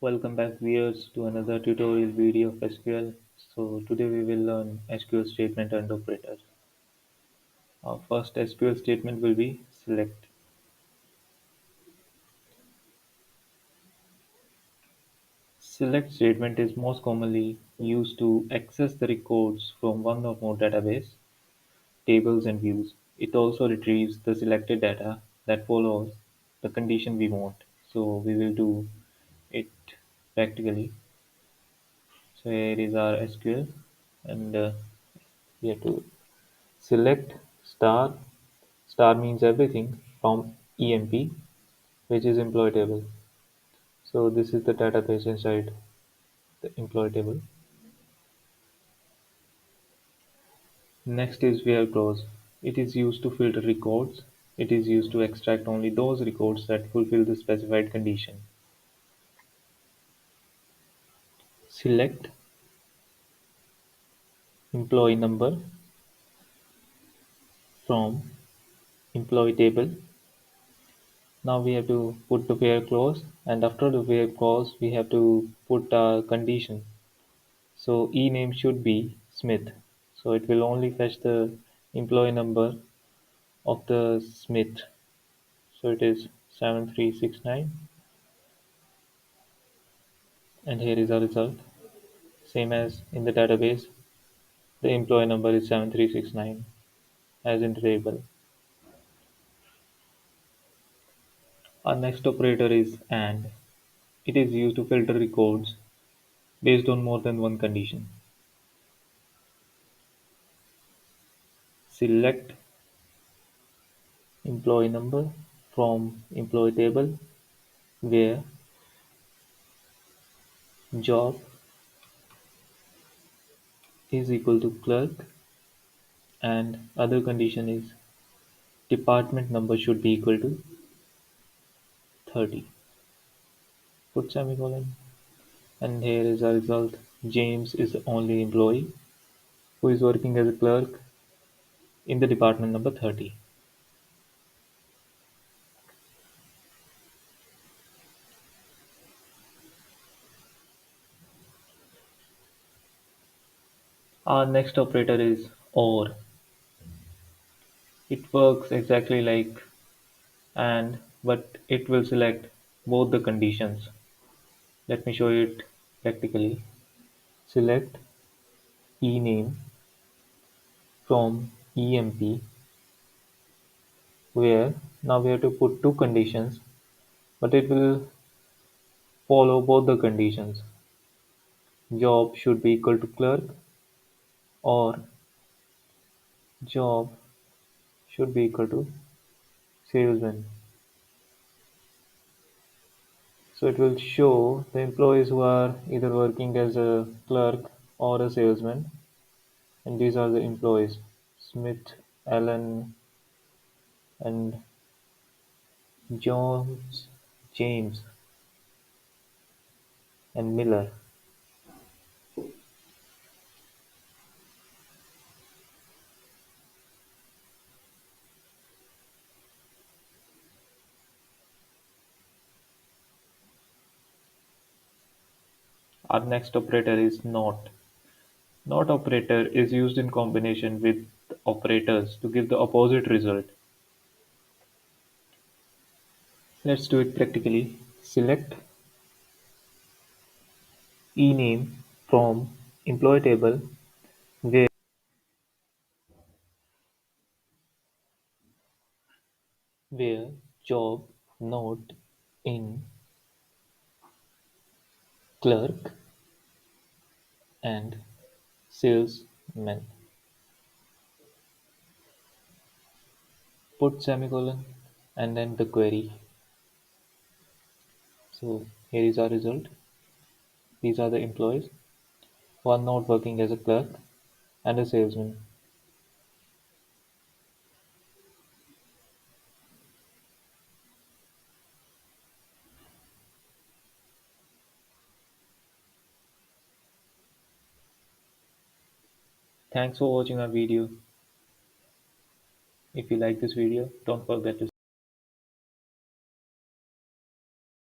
Welcome back viewers to another tutorial video of SQL. So today we will learn SQL statement and operators. Our first SQL statement will be select. Select statement is most commonly used to access the records from one or more database, tables and views. It also retrieves the selected data that follows the condition we want. So we will do it practically. So here is our SQL and we have to select star. Star means everything from EMP, which is employee table. So this is the database inside the employee table. Next is where clause. It is used to filter records. It is used to extract only those records that fulfill the specified condition. Select employee number from employee table. Now we have to put the where clause, and after the where clause we have to put a condition. So ename should be Smith. So it will only fetch the employee number of the Smith. So it is 7369, and here is our result. Same as in the database, the employee number is 7369 as in the table. Our next operator is AND. It is used to filter records based on more than one condition. Select employee number from employee table where job is equal to clerk, and other condition is department number should be equal to 30. Put semicolon, and here is our result. James is the only employee who is working as a clerk in the department number 30. Our next operator is OR. It works exactly like AND, but it will select both the conditions. Let me show you it practically. Select ename from EMP where now we have to put two conditions, but it will follow both the conditions. Job should be equal to clerk, or job should be equal to salesman. So it will show the employees who are either working as a clerk or a salesman, and these are the employees: Smith, Allen, and Jones, James, and Miller. Our next operator is NOT. NOT operator is used in combination with operators to give the opposite result. Let's do it practically. Select ename from employee table where job not in clerk and salesman. Put semicolon and then the query. So here is our result. These are the employees who are not working as a clerk and a salesman. Thanks for watching our video. If you like this video, don't forget to